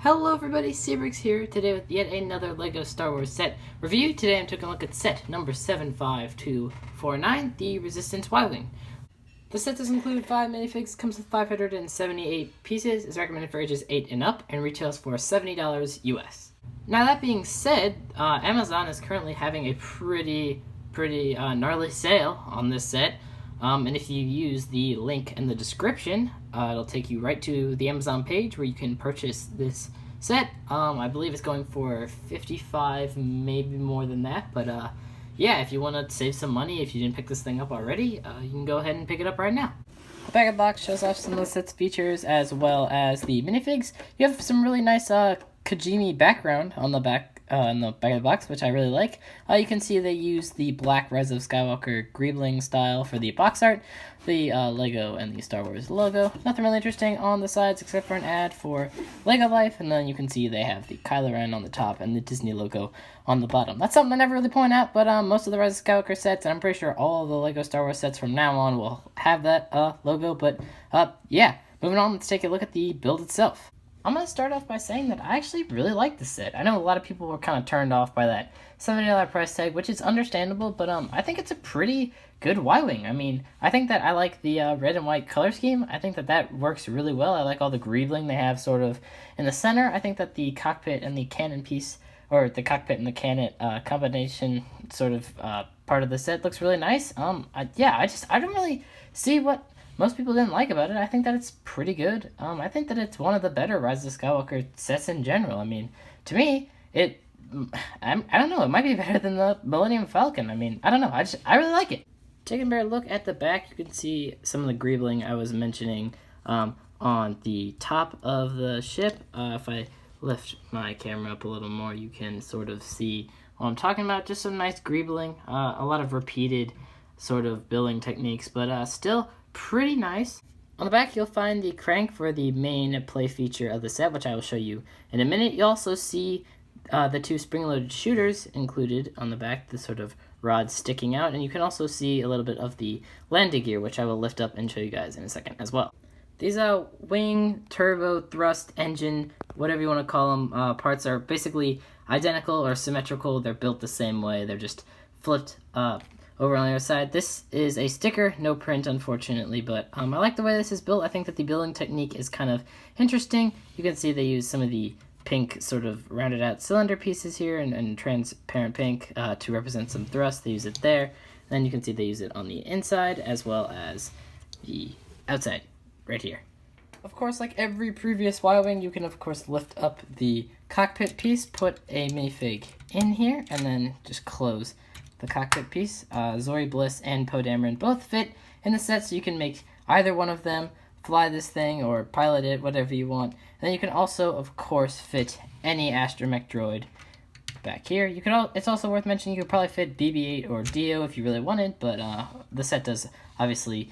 Hello everybody, SeaBricks here, today with yet another LEGO Star Wars set review. Today I'm taking a look at set number 75249, the Resistance Y-Wing. The set does include 5 minifigs, comes with 578 pieces, is recommended for ages 8 and up, and retails for $70 US. Now that being said, Amazon is currently having a pretty gnarly sale on this set. And if you use the link in the description, it'll take you right to the Amazon page where you can purchase this set. I believe it's going for $55, maybe more than that. But yeah, if you want to save some money, if you didn't pick this thing up already, you can go ahead and pick it up right now. The back of the box shows off some of the set's features as well as the minifigs. You have some really nice Kajimi background on the back. In the back of the box, which I really like. You can see they use the black Rise of Skywalker greebling style for the box art, the Lego and the Star Wars logo. Nothing really interesting on the sides except for an ad for Lego Life, and then you can see they have the Kylo Ren on the top and the Disney logo on the bottom. That's something I never really point out, but most of the Rise of Skywalker sets, and I'm pretty sure all of the Lego Star Wars sets from now on will have that logo, but yeah. Moving on, let's take a look at the build itself. I'm going to start off by saying that I actually really like this set. I know a lot of people were kind of turned off by that $70 price tag, which is understandable, but I think it's a pretty good Y-Wing. I mean, I think that I like the red and white color scheme. I think that that works really well. I like all the greebling they have sort of in the center. I think that the cockpit and the cannon piece, or the cockpit and the cannon combination sort of part of the set looks really nice. I don't really see what most people didn't like about it. I think that it's pretty good. I think that it's one of the better Rise of Skywalker sets in general. I mean, to me, I don't know, it might be better than the Millennium Falcon. I mean, I don't know, I really like it. Taking a better look at the back, you can see some of the greebling I was mentioning on the top of the ship. If I lift my camera up a little more, you can sort of see what I'm talking about. Just some nice greebling, a lot of repeated sort of building techniques, but still pretty nice. On the back, you'll find the crank for the main play feature of the set, which I will show you in a minute. You'll also see the 2 spring-loaded shooters included on the back, the sort of rods sticking out, and you can also see a little bit of the landing gear, which I will lift up and show you guys in a second as well. These wing, turbo, thrust, engine, whatever you want to call them, parts are basically identical or symmetrical. They're built the same way. They're just flipped over on the other side. This is a sticker, no print unfortunately, but I like the way this is built. I think that the building technique is kind of interesting. You can see they use some of the pink sort of rounded out cylinder pieces here and transparent pink to represent some thrust. They use it there. And then you can see they use it on the inside as well as the outside right here. Of course, like every previous Y-Wing, you can of course lift up the cockpit piece, put a minifig in here, and then just close the cockpit piece. Zori Bliss and Poe Dameron both fit in the set, so you can make either one of them fly this thing or pilot it, whatever you want. And then you can also, of course, fit any astromech droid back here. It's also worth mentioning you could probably fit BB-8 or Dio if you really wanted, but the set does obviously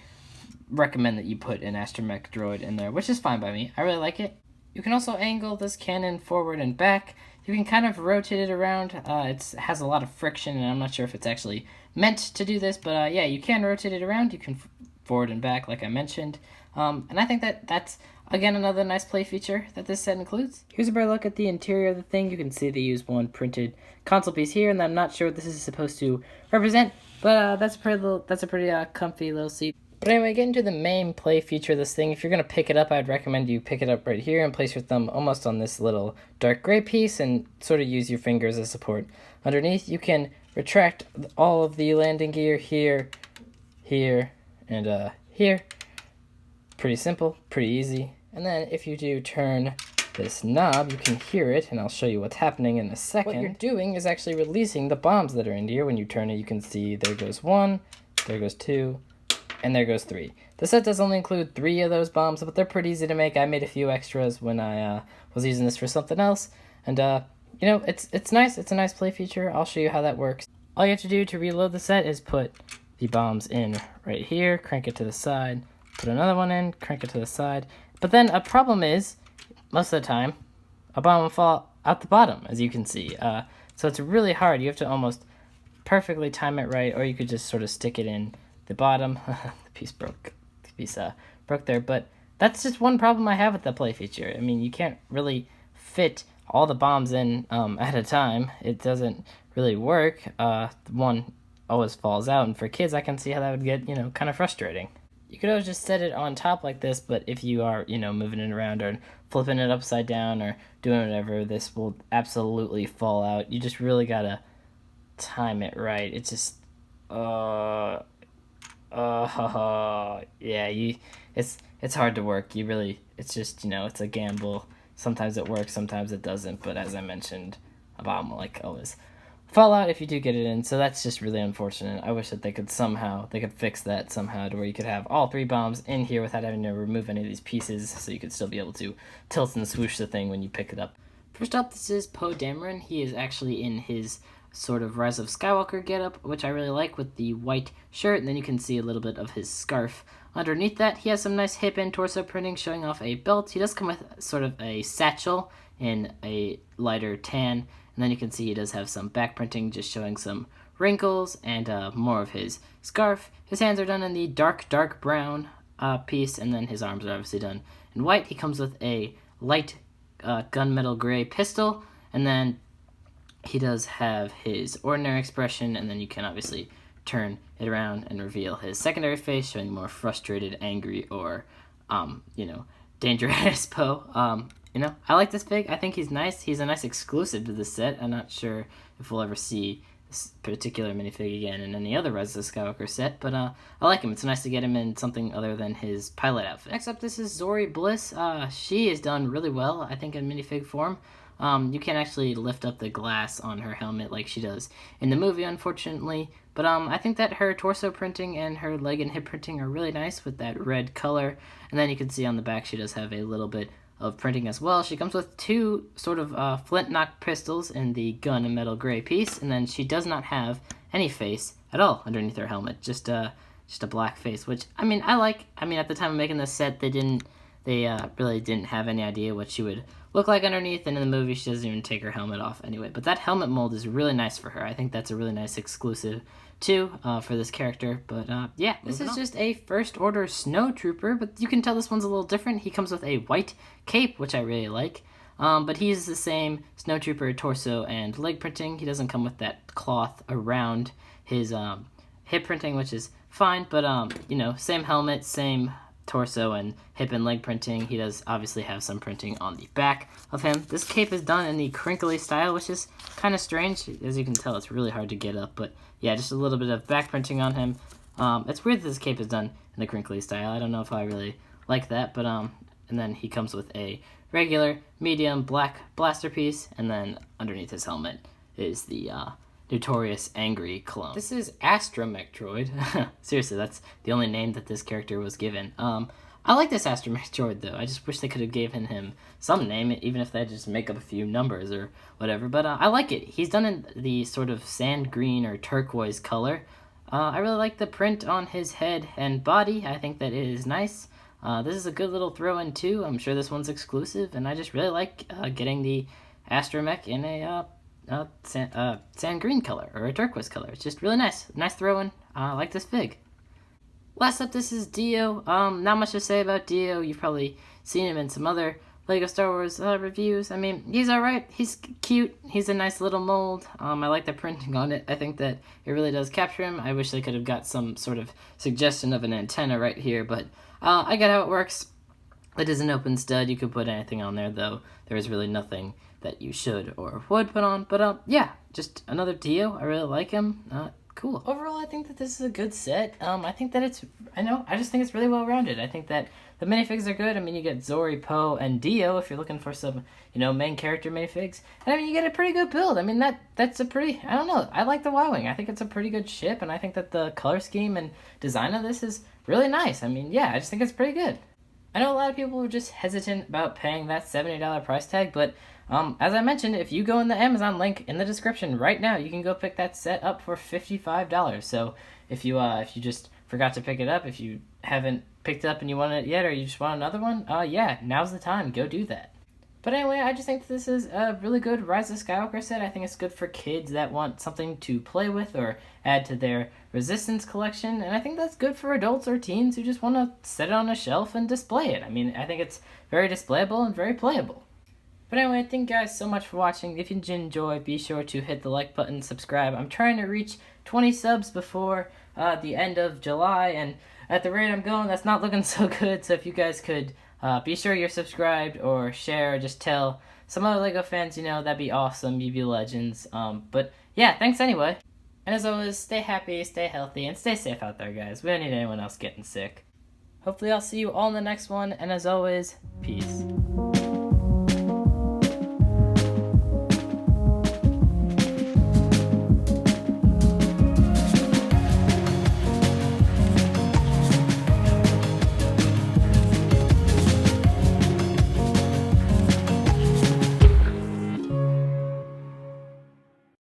recommend that you put an astromech droid in there, which is fine by me. I really like it. You can also angle this cannon forward and back. You can kind of rotate it around. It has a lot of friction, and I'm not sure if it's actually meant to do this, but yeah, you can rotate it around. You can forward and back, like I mentioned. And I think that that's, again, another nice play feature that this set includes. Here's a better look at the interior of the thing. You can see they use one printed console piece here, and I'm not sure what this is supposed to represent, but that's a pretty comfy little seat. But anyway, getting to the main play feature of this thing, if you're going to pick it up, I'd recommend you pick it up right here and place your thumb almost on this little dark gray piece and sort of use your fingers as support. Underneath, you can retract all of the landing gear here, here, and here. Pretty simple, pretty easy. And then if you do turn this knob, you can hear it, and I'll show you what's happening in a second. What you're doing is actually releasing the bombs that are in here. When you turn it, you can see there goes 1, there goes 2, and there goes 3. The set does only include 3 of those bombs, but they're pretty easy to make. I made a few extras when I was using this for something else, and you know, it's nice. It's a nice play feature. I'll show you how that works. All you have to do to reload the set is put the bombs in right here, crank it to the side, put another one in, crank it to the side. But then a problem is, most of the time, a bomb will fall out the bottom, as you can see. So it's really hard. You have to almost perfectly time it right, or you could just sort of stick it in the bottom. The piece broke. The piece broke there, but that's just one problem I have with the play feature. I mean, you can't really fit all the bombs in at a time, it doesn't really work. One always falls out, and for kids, I can see how that would get, kind of frustrating. You could always just set it on top like this, but if you are, moving it around or flipping it upside down or doing whatever, this will absolutely fall out. You just really gotta time it right. It's just, yeah, it's hard to work. It's just, it's a gamble. Sometimes it works, sometimes it doesn't, but as I mentioned, a bomb will, always fall out if you do get it in, so that's just really unfortunate. I wish that they could fix that somehow to where you could have all 3 bombs in here without having to remove any of these pieces, so you could still be able to tilt and swoosh the thing when you pick it up. First up, this is Poe Dameron. He is actually in his sort of Rise of Skywalker getup, which I really like, with the white shirt, and then you can see a little bit of his scarf. Underneath that, he has some nice hip and torso printing showing off a belt. He does come with sort of a satchel in a lighter tan, and then you can see he does have some back printing just showing some wrinkles and more of his scarf. His hands are done in the dark brown piece, and then his arms are obviously done in white. He comes with a light gunmetal gray pistol, and then he does have his ordinary expression, and then you can obviously turn it around and reveal his secondary face, showing more frustrated, angry, or, dangerous Poe. I like this fig. I think he's nice. He's a nice exclusive to this set. I'm not sure if we'll ever see this particular minifig again in any other Rise of Skywalker set, but I like him. It's nice to get him in something other than his pilot outfit. Next up, this is Zori Bliss. She is done really well, I think, in minifig form. You can't actually lift up the glass on her helmet like she does in the movie, unfortunately, but I think that her torso printing and her leg and hip printing are really nice with that red color, and then you can see on the back she does have a little bit of printing as well. She comes with 2 sort of flint-knock pistols in the gun and metal gray piece, and then she does not have any face at all underneath her helmet, just a black face, which, I like. At the time of making this set, they really didn't have any idea what she would look like underneath, and in the movie she doesn't even take her helmet off anyway, but that helmet mold is really nice for her. I think that's a really nice exclusive too for this character, but yeah, this is just a First Order snowtrooper, but you can tell this one's a little different. He comes with a white cape, which I really like, but he's the same snowtrooper torso and leg printing. He doesn't come with that cloth around his hip printing, which is fine, but same helmet, same torso and hip and leg printing. He does obviously have some printing on the back of him. This cape is done in the crinkly style, which is kind of strange. As you can tell, it's really hard to get up, but yeah, just a little bit of back printing on him. It's weird that this cape is done in the crinkly style. I don't know if I really like that, but and then he comes with a regular medium black blaster piece, and then underneath his helmet is the notorious angry clone. This is Astromech Droid. Seriously, that's the only name that this character was given. I like this Astromech Droid, though. I just wish they could have given him some name, even if they just make up a few numbers or whatever. But I like it. He's done in the sort of sand green or turquoise color. I really like the print on his head and body. I think that it is nice. This is a good little throw-in, too. I'm sure this one's exclusive, and I just really like getting the Astromech in a sand green color or a turquoise color. It's just really nice. Nice throw-in. I like this fig. Last up, this is Dio. Not much to say about Dio. You've probably seen him in some other LEGO Star Wars reviews. He's alright. He's cute. He's a nice little mold. I like the printing on it. I think that it really does capture him. I wish they could have got some sort of suggestion of an antenna right here, but I get how it works. It is an open stud. You could put anything on there, though. There is really nothing that you should or would put on. But yeah, just another Dio. I really like him. Cool. Overall, I think that this is a good set. I think that I just think it's really well-rounded. I think that the minifigs are good. You get Zori, Poe, and Dio if you're looking for some, main character minifigs. And you get a pretty good build. That's a pretty, I don't know. I like the Y-Wing. I think it's a pretty good ship, and I think that the color scheme and design of this is really nice. Yeah, I just think it's pretty good. I know a lot of people are just hesitant about paying that $70 price tag, but as I mentioned, if you go in the Amazon link in the description right now, you can go pick that set up for $55. So if you just forgot to pick it up, if you haven't picked it up and you want it yet, or you just want another one, yeah, now's the time. Go do that. But anyway, I just think that this is a really good Rise of Skywalker set. I think it's good for kids that want something to play with or add to their Resistance collection. And I think that's good for adults or teens who just want to set it on a shelf and display it. I think it's very displayable and very playable. But anyway, thank you guys so much for watching. If you did enjoy, be sure to hit the like button, subscribe. I'm trying to reach 20 subs before the end of July, and at the rate I'm going, that's not looking so good. So if you guys could be sure you're subscribed or share, or just tell some other LEGO fans, that'd be awesome. You'd be legends. But yeah, thanks anyway. And as always, stay happy, stay healthy, and stay safe out there, guys. We don't need anyone else getting sick. Hopefully I'll see you all in the next one, and as always, peace.